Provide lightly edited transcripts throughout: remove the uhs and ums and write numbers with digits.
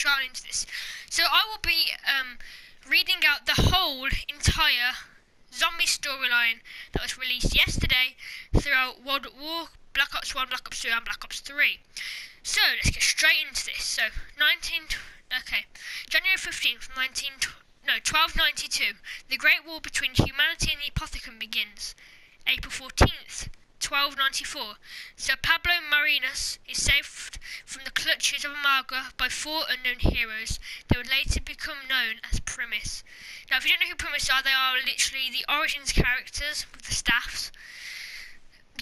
straight into this. So I will be reading out the whole entire zombie storyline that was released yesterday throughout World at War, Black Ops 1, Black Ops 2 and Black Ops 3. So let's get straight into this. So January 15th, 1292, the Great War between humanity and the Apothicon begins. April 14th, 1294, Sir Pablo Marinus is saved from the clutches of Amarga by 4 unknown heroes. They would later become known as Primus. Now, if you don't know who Primus are, they are literally the Origins characters with the staffs.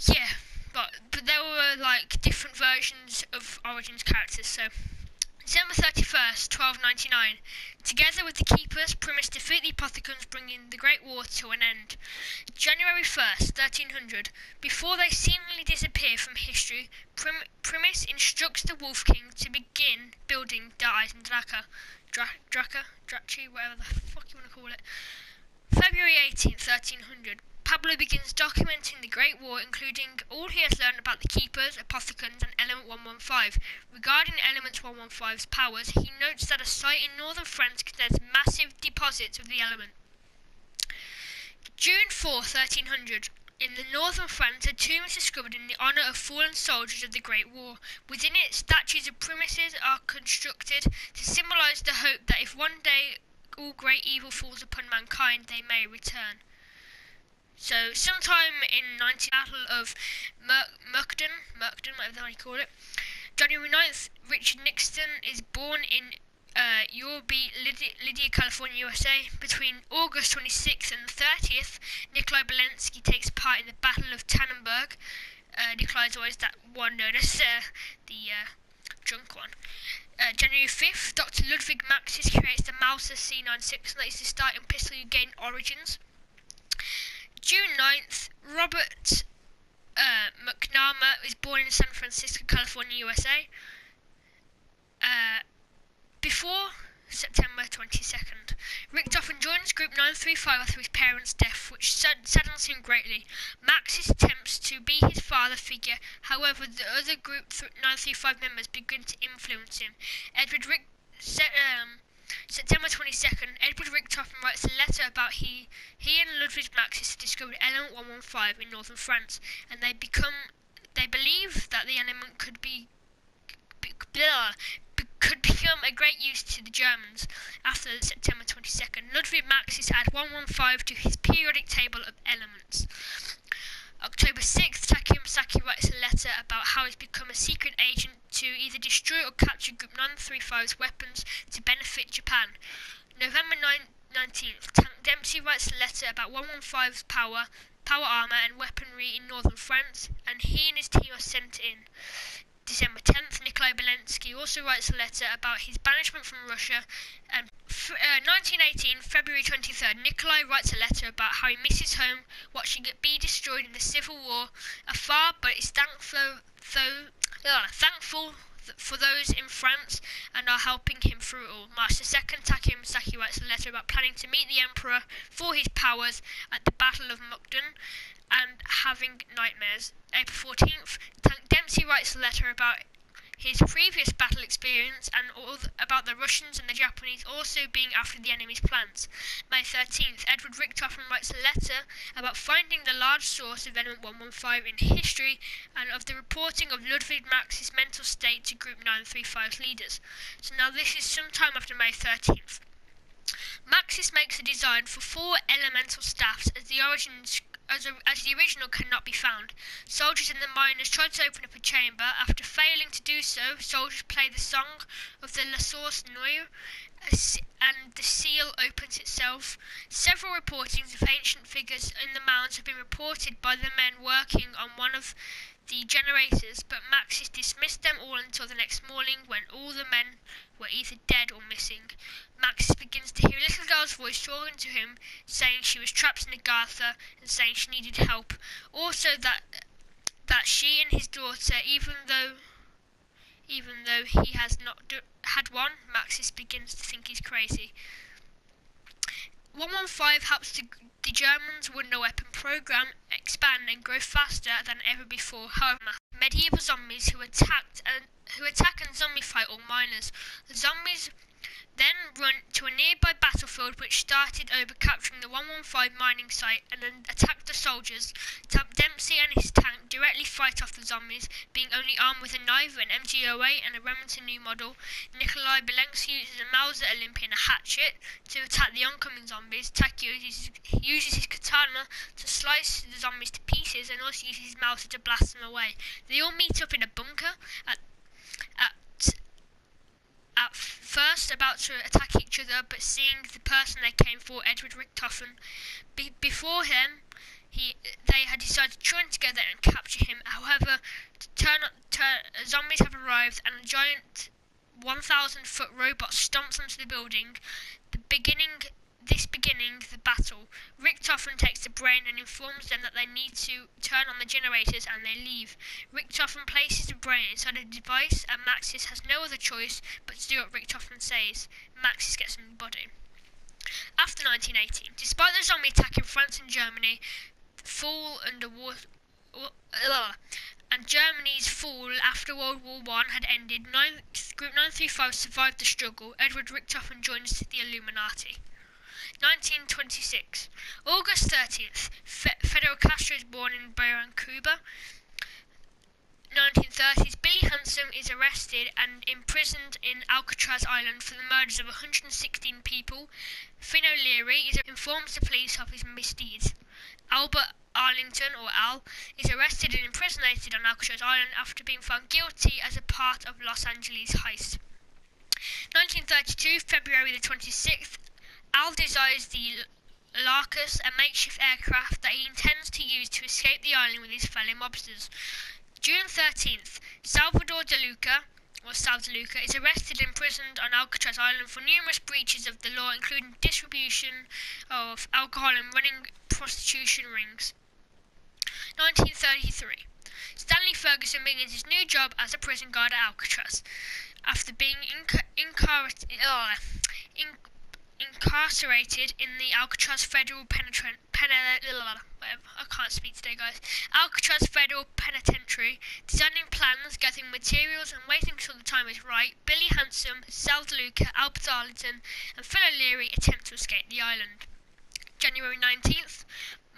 Yeah, but there were like different versions of Origins characters. So, December 31st, 1299. Together with the Keepers, Primus defeat the Apothicons, bringing the Great War to an end. January 1st, 1300. Before they seemingly disappear from history, Primus instructs the Wolf King to begin building the Eisendrache. Drachi, whatever the fuck you want to call it. February 18th, 1300. Pablo begins documenting the Great War, including all he has learned about the Keepers, Apothicons and Element 115. Regarding Element 115's powers, he notes that a site in northern France contains massive deposits of the element. June 4, 1300. In the northern France, a tomb is discovered in the honour of fallen soldiers of the Great War. Within it, statues of Primuses are constructed to symbolise the hope that if one day all great evil falls upon mankind, they may return. So, sometime in Battle of Mukden, whatever you call it, January 9th, Richard Nixon is born in Yorba, Lydia, California, USA. Between August 26th and the 30th, Nikolai Belensky takes part in the Battle of Tannenberg. Nikolai is always that one known as the drunk one. January 5th, Dr. Ludwig Maxis creates the Mauser C96, and that is the starting pistol you gain Origins. June 9th, Robert McNamara is born in San Francisco, California, USA. Before September 22nd, Richtofen joins Group 935 after his parents' death, which saddens him greatly. Maxis attempts to be his father figure, however, the other Group 935 members begin to influence him. September 22nd, Edward Richtofen writes a letter about he and Ludwig Maxis discovered Element 115 in northern France, and they believe that the element could become a great use to the Germans. After September 22nd, Ludwig Maxis added 115 to his periodic table of elements. October 6th, Takayama Saki writes a letter about how he's become a secret agent to either destroy or capture Group 935's weapons to benefit Japan. November 19th, Tank Dempsey writes a letter about 115's power armour and weaponry in northern France, and he and his team are sent in. December 10th, Nikolai Belensky also writes a letter about his banishment from Russia. And 1918, February 23rd, Nikolai writes a letter about how he misses home, watching it be destroyed in the Civil War afar, but is thankful for those in France and are helping him through it all. March the 2nd, Takayama Saki writes a letter about planning to meet the Emperor for his powers at the Battle of Mukden and having nightmares. April 14th, Tank Dempsey writes a letter about his previous battle experience and about the Russians and the Japanese also being after the enemy's plans. May 13th, Edward Richtofen writes a letter about finding the large source of Element 115 in history and of the reporting of Ludwig Maxis' mental state to Group 935's leaders. So now this is sometime after May 13th. Maxis makes a design for 4 elemental staffs as the original cannot be found. Soldiers and the miners try to open up a chamber. After failing to do so, soldiers play the song of the La Source Noire, and the seal opens itself. Several reportings of ancient figures in the mounds have been reported by the men working on one of the generators, but Maxis dismissed them all until the next morning when all the men were either dead or missing. Maxis begins to hear a little girl's voice calling to him, saying she was trapped in Agartha and saying she needed help. Also that she and his daughter, even though he has not had one, Maxis begins to think he's crazy. 115 helps the Germans' wonder weapon program expand and grow faster than ever before. However, medieval zombies who attack and zombie fight all miners. The zombies to a nearby battlefield which started over capturing the 115 mining site and then attacked the soldiers. Dempsey and his tank directly fight off the zombies, being only armed with a knife, an MG08 and a Remington new model. Nikolai Belenski uses a Mauser Olympia and a hatchet to attack the oncoming zombies. Takio uses his katana to slice the zombies to pieces and also uses his Mauser to blast them away. They all meet up in a bunker at first about to attack each other, but seeing the person they came for, Edward Richtofen, before him, they had decided to join together and capture him. However, zombies have arrived and a giant 1,000-foot robot stomps onto the building. Beginning the battle, Richtofen takes the brain and informs them that they need to turn on the generators, and they leave. Richtofen places the brain inside a device and Maxis has no other choice but to do what Richtofen says. Maxis gets in the body. After 1918, despite the zombie attack in France and Germany, and Germany's fall after World War I had ended, Group 935 survived the struggle. Edward Richtofen joins the Illuminati. 1926. August 30th, Fidel Castro is born in Bahrain, Cuba. 1930s, Billy Handsome is arrested and imprisoned in Alcatraz Island for the murders of 116 people. Finn O'Leary informs the police of his misdeeds. Albert Arlington, or Al, is arrested and imprisoned on Alcatraz Island after being found guilty as a part of Los Angeles heist. 1932, February the 26th, Al designs the Larkus, a makeshift aircraft that he intends to use to escape the island with his fellow mobsters. June 13th, Salvador De Luca, or Sal De Luca, is arrested and imprisoned on Alcatraz Island for numerous breaches of the law, including distribution of alcohol and running prostitution rings. 1933. Stanley Ferguson begins his new job as a prison guard at Alcatraz. After being incarcerated in the Alcatraz Federal Alcatraz Federal Penitentiary, designing plans, gathering materials and waiting until the time is right, Billy Handsome, Sal De Luca, Albert Arlington and Finn O'Leary attempt to escape the island. January 19th,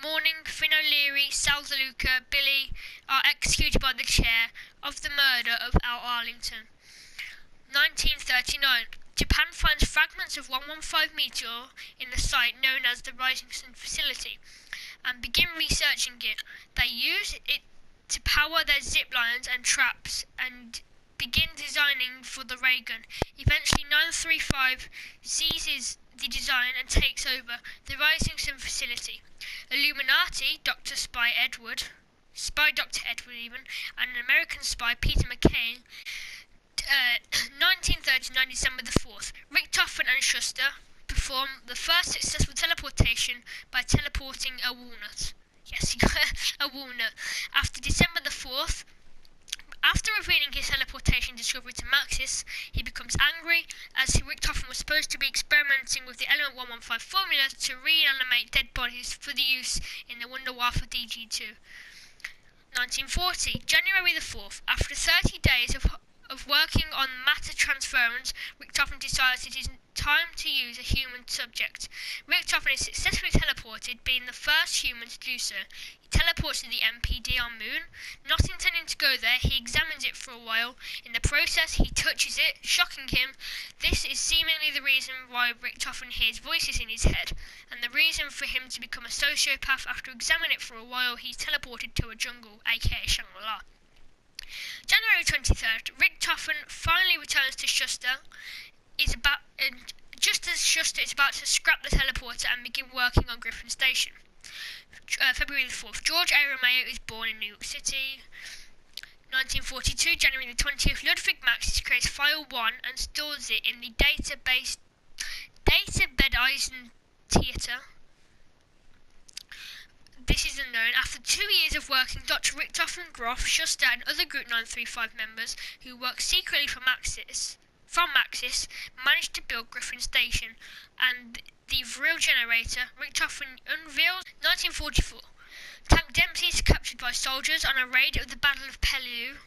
morning, Finn O'Leary, Sal De Luca, Billy are executed by the chair of the murder of Al Arlington. 1939. Japan finds fragments of 115 meteor in the site known as the Rising Sun Facility and begin researching it. They use it to power their zip lines and traps and begin designing for the ray gun. Eventually 935 seizes the design and takes over the Rising Sun Facility. Illuminati, Spy Dr. Edward even, and an American spy, Peter McCain. 1939, December the 4th, Richtofen and Schuster perform the first successful teleportation by teleporting a walnut. Yes, he got a walnut. After December the 4th, after revealing his teleportation discovery to Maxis, he becomes angry as Richtofen was supposed to be experimenting with the Element 115 formula to reanimate dead bodies for the use in the Wunderwaffe DG2. 1940, January the 4th, after 30 days of working on matter transference, Richtofen decides it is time to use a human subject. Richtofen is successfully teleported, being the first human to do so. He teleports to the MPD on Moon. Not intending to go there, he examines it for a while. In the process, he touches it, shocking him. This is seemingly the reason why Richtofen hears voices in his head, and the reason for him to become a sociopath. After examining it for a while, he's teleported to a jungle, aka Shangri-La. January 23rd, Richtofen finally returns to Schuster. Just as Schuster is about to scrap the teleporter and begin working on Griffin Station. February the 4th, George A. Romeo is born in New York City. 1942, January the 20th, Ludwig Maxis creates File 1 and stores it in the Databedizing Theatre. This is unknown. After 2 years of working, Dr. Richtofen, Groff, Schuster and other Group 935 members who work secretly from Maxis managed to build Griffin Station and the Vril generator. Richtofen unveils 1944. Tank Dempsey is captured by soldiers on a raid at the Battle of Peleliu.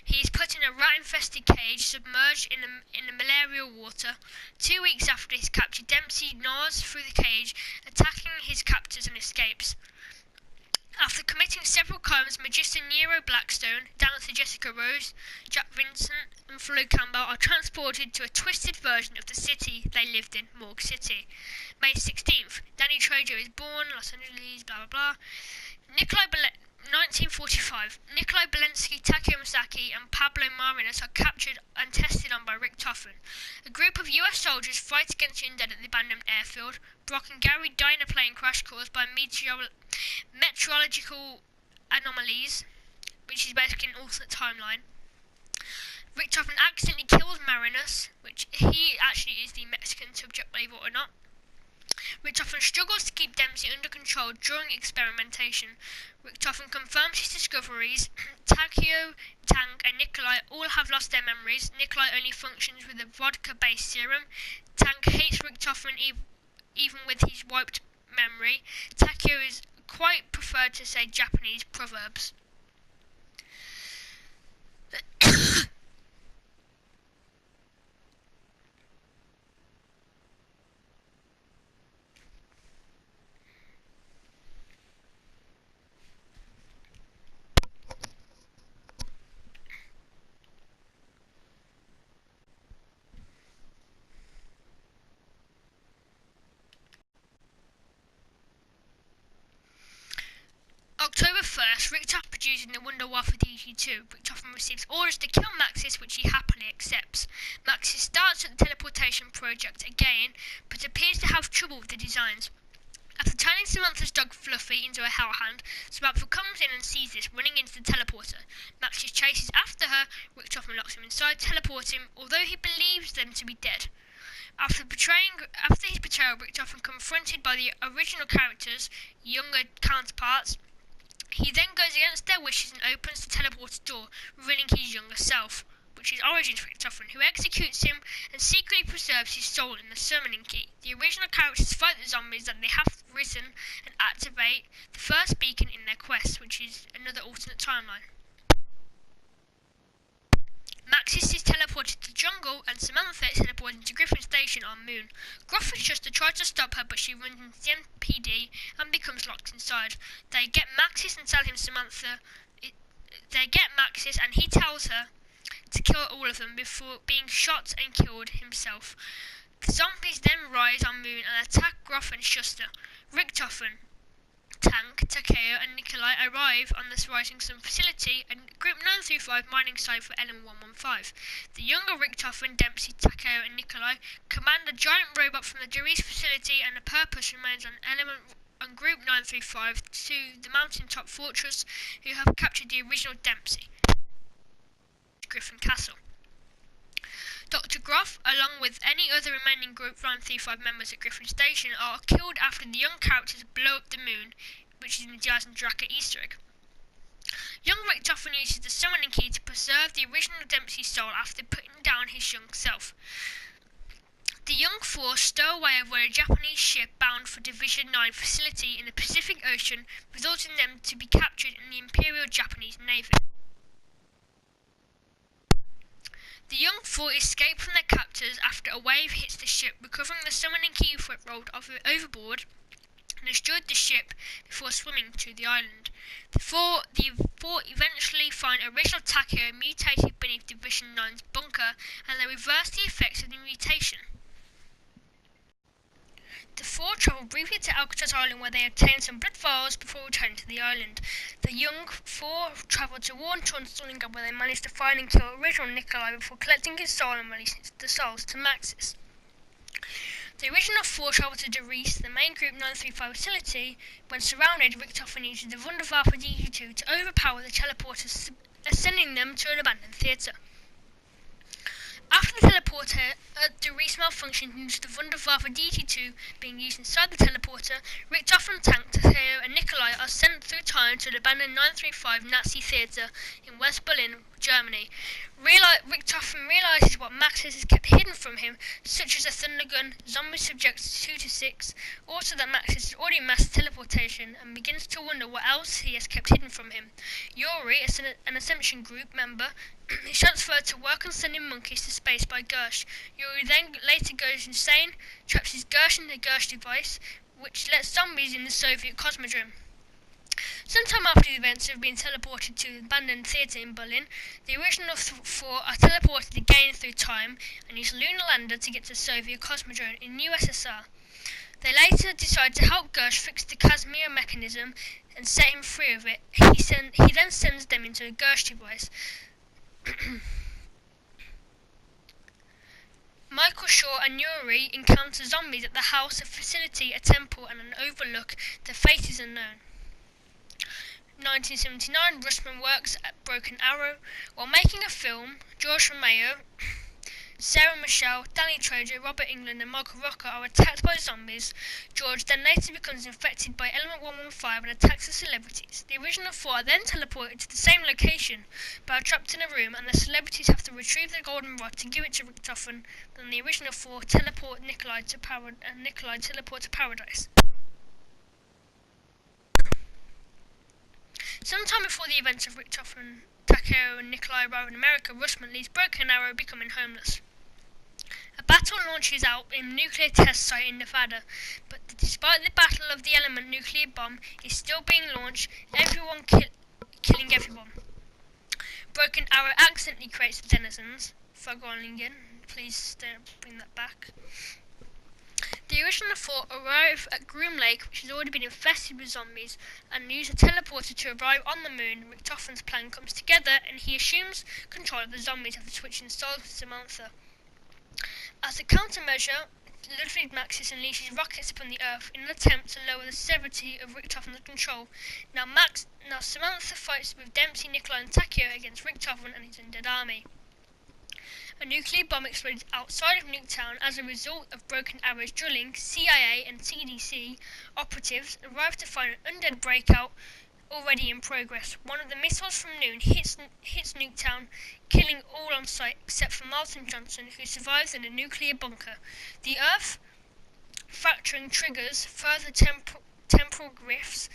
He is put in a rat-infested cage submerged in the malarial water. 2 weeks after his capture, Dempsey gnaws through the cage, attacking his captors and escapes. After committing several crimes, Magister Nero Blackstone, dancer Jessica Rose, Jack Vincent and Flo Campbell are transported to a twisted version of the city they lived in, Morgue City. May 16th, Danny Trejo is born, Los Angeles, blah blah blah. 1945, Nikolai Belensky, Takeo Misaki and Pablo Marinas are captured and tested on by Rick Toffin. A group of US soldiers fight against the undead at the abandoned airfield. Brock and Gary die in a plane crash caused by meteorological anomalies, which is basically an alternate timeline. Rick Toffin accidentally kills Marinas, which he actually is the Mexican subject, believe it or not. Rick Toffin struggles to keep Dempsey under control during experimentation. Rick Toffin confirms his discoveries. Takeo, Tank and Nikolai all have lost their memories. Nikolai only functions with a vodka-based serum. Tank hates Rick Toffin even with his wiped memory. Takeo is quite preferred to say Japanese proverbs. October 1st, Rick Toffin producing the Wunderwaffe DG2. Rick Toffin receives orders to kill Maxis, which he happily accepts. Maxis starts at the teleportation project again, but appears to have trouble with the designs. After turning Samantha's dog Fluffy into a hellhound, Samantha comes in and sees this, running into the teleporter. Maxis chases after her. Rick Toffin locks him inside, teleports him, although he believes them to be dead. After his betrayal, Rick Toffin confronted by the original characters' younger counterparts. He then goes against their wishes and opens the teleporter door, revealing his younger self, which is Origins Rick Toffin, who executes him and secretly preserves his soul in the summoning key. The original characters fight the zombies that they have risen and activate the first beacon in their quest, which is another alternate timeline. Maxis is teleported to jungle and Samantha is teleported to Griffin Station on Moon. Groff and Shuster try to stop her, but she runs into the MPD and becomes locked inside. They get Maxis and tell him and he tells her to kill all of them before being shot and killed himself. The zombies then rise on Moon and attack Groff and Shuster. Rick Toffin, Tank, Takeo and Nikolai arrive on this Rising Sun facility and Group 935 mining site for LM-115. The younger Rick Toffin, Dempsey, Takeo and Nikolai command a giant robot from the Derice facility, and the purpose remains on Group 935 to the mountaintop fortress, who have captured the original Dempsey, Griffin Castle. Dr. Groff, along with any other remaining Group 935 members at Griffin Station, are killed after the young characters blow up the moon, which is in the Diaz and Draka Easter egg. Young Rick Toffin uses the summoning key to preserve the original Dempsey soul after putting down his young self. The young force stow away aboard a Japanese ship bound for Division 9 facility in the Pacific Ocean, resulting in them to be captured in the Imperial Japanese Navy. The young four escape from their captors after a wave hits the ship, recovering the summoning key before it rolled overboard and destroyed the ship before swimming to the island. The four eventually find original Takeo mutated beneath Division 9's bunker, and they reverse the effects of the mutation. The four travel briefly to Alcatraz Island, where they obtain some blood vials before returning to the island. The young four travel to Warnton and Stalingrad, where they manage to find and kill original Nikolai before collecting his soul and releasing the souls to Maxis. The original four travel to Derice, the main Group 935 facility. When surrounded, Rick Toffin uses the Wunderwaffe DG2 to overpower the teleporters, sending them to an abandoned theatre. After the teleporter at Derice malfunctions due to the Wunderwaffe DG2 being used inside the teleporter, Rick Toffin, Tank, Takeo and Nikolai are sent through time to an abandoned 935 Nazi theatre in West Berlin, Germany. Richtofen realises what Maxis has kept hidden from him, such as a thunder gun, zombie subjects 2 to 6, also that Maxis has already mastered teleportation, and begins to wonder what else he has kept hidden from him. Yuri, an Ascension group member, is transferred to work on sending monkeys to space by Gersh. Yuri then later goes insane, traps his Gersh in the Gersh device, which lets zombies in the Soviet Cosmodrome. Sometime after the events have been teleported to the abandoned theatre in Berlin, the original four are teleported again through time and use a lunar lander to get to the Soviet Cosmodrome in USSR. They later decide to help Gersh fix the Casimir mechanism and set him free of it. He then sends them into a Gersh device. Michael Shaw and Yuri encounter zombies at the house, a facility, a temple and an overlook. Their fate is unknown. 1979, Russman works at Broken Arrow. While making a film, George Romeo, Sarah Michelle, Danny Trejo, Robert Englund and Michael Rocca are attacked by zombies. George then later becomes infected by Element 115 and attacks the celebrities. The original four are then teleported to the same location, but are trapped in a room, and the celebrities have to retrieve the golden rod to give it to Richtofen. Then the original four teleport Nikolai to paradise. Sometime before the events of Richtofen, Takeo and Nikolai arrive in America, Russman leaves Broken Arrow, becoming homeless. A battle launches out in a nuclear test site in Nevada, but despite the Battle of the Element nuclear bomb is still being launched, everyone killing everyone. Broken Arrow accidentally creates the denizens. Frogolingen, please don't bring that back. The original four arrive at Groom Lake, which has already been infested with zombies, and use a teleporter to arrive on the moon. Richtofen's plan comes together, and he assumes control of the zombies after switching souls with Samantha. As a countermeasure, Ludwig Maxis unleashes rockets upon the Earth in an attempt to lower the severity of Richtofen's control. Now Samantha fights with Dempsey, Nikolai and Takeo against Richtofen and his undead army. A nuclear bomb explodes outside of Nuketown. As a result of Broken Arrow's drilling, CIA and CDC operatives arrive to find an undead breakout already in progress. One of the missiles from Noon hits Nuketown, killing all on site except for Martin Johnson, who survives in a nuclear bunker. The Earth fracturing triggers further temporal rifts,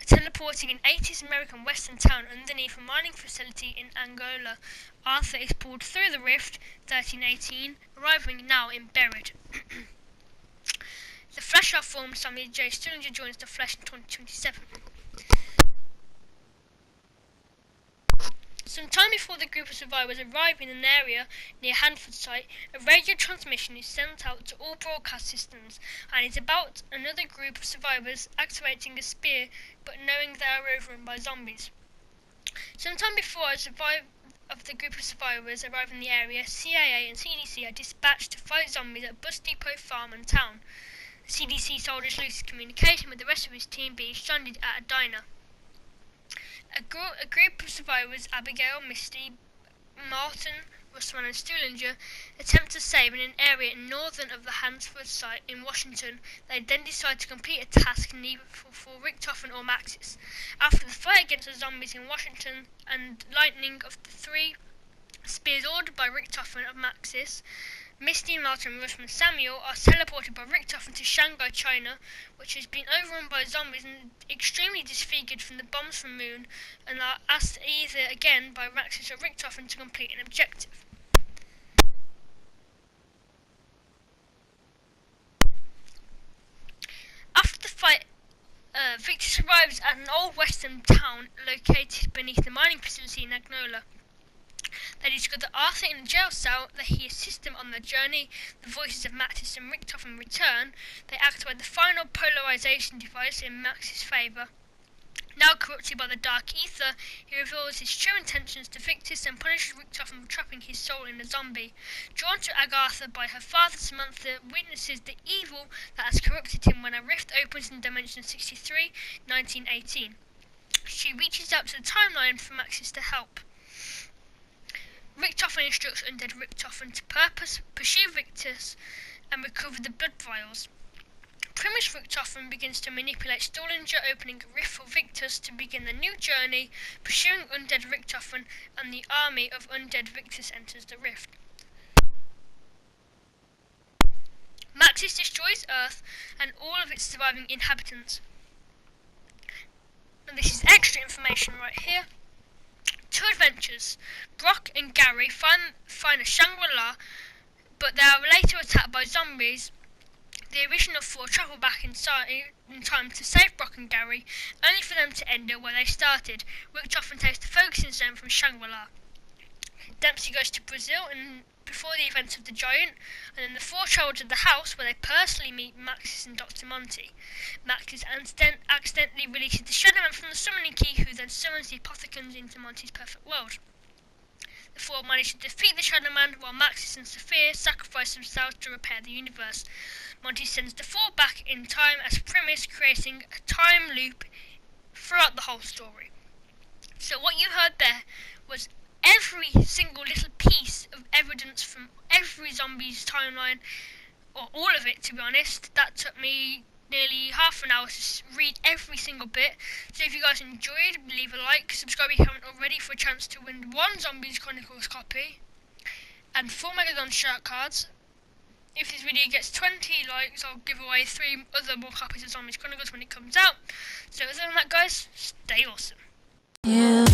teleporting an 80s American western town underneath a mining facility in Angola. Arthur is pulled through the rift, 1318, arriving now in Buried. The Flash are formed. Samuel J. Stillinger joins the Flash in 2027. Some time before the group of survivors arrive in an area near Hanford site, a radio transmission is sent out to all broadcast systems, and is about another group of survivors activating a spear, but knowing they are overrun by zombies. Sometime before of the group of survivors arrive in the area, CIA and CDC are dispatched to fight zombies at Bus Depot Farm and Town. The CDC soldiers loses communication with the rest of his team, being stranded at a diner. A group of survivors, Abigail, Misty, Martin, Russman and Stillinger, attempt to save in an area northern of the Hanford site in Washington. They then decide to complete a task neither for Richtofen or Maxis. After the fight against the zombies in Washington and lightning of the three spears ordered by Richtofen of Maxis, Misty, Martin, Russman, Samuel are teleported by Richtofen to Shanghai, China, which has been overrun by zombies and extremely disfigured from the bombs from Moon, and are asked either again by Maxis or Richtofen to complete an objective. After the fight, Victor survives at an old western town located beneath the mining facility in Agnola. They discover Arthur in a jail cell, that he assists them on their journey. The voices of Maxis and Richtofen return. They activate the final polarization device in Maxis' favour. Now corrupted by the dark ether, he reveals his true intentions to Victus and punishes Richtofen for trapping his soul in a zombie. Drawn to Agatha by her father, Samantha witnesses the evil that has corrupted him when a rift opens in Dimension 63, 1918. She reaches out to the timeline for Maxis to help. Richtofen instructs undead Richtofen to pursue Victus and recover the blood vials. Primus Richtofen begins to manipulate Stallinger, opening a rift for Victus to begin the new journey, pursuing undead Richtofen, and the army of undead Victus enters the rift. Maxis destroys Earth and all of its surviving inhabitants. And this is extra information right here. Two adventures. Brock and Gary find a Shangri-La, but they are later attacked by zombies. The original four travel back in time to save Brock and Gary, only for them to end it where they started. Richtofen takes the focusing zone from Shangri-La. Dempsey goes to Brazil and before the events of the Giant, and then the four travel to the house where they personally meet Maxis and Dr. Monty. Maxis accidentally releases the Shadow Man from the summoning key, who then summons the Apothecans into Monty's perfect world. The four manage to defeat the Shadow Man, while Maxis and Sophia sacrifice themselves to repair the universe. Monty sends the four back in time as Primus, creating a time loop throughout the whole story. So what you heard there was every single little piece of evidence from every zombie's timeline, or all of it to be honest. That took me nearly half an hour to read every single bit. So if you guys enjoyed, leave a like, subscribe if you haven't already for a chance to win one Zombies Chronicles copy and 4 Megalon shirt cards. If this video gets 20 likes, I'll give away 3 other more copies of Zombies Chronicles when it comes out. So other than that guys, stay awesome. Yeah.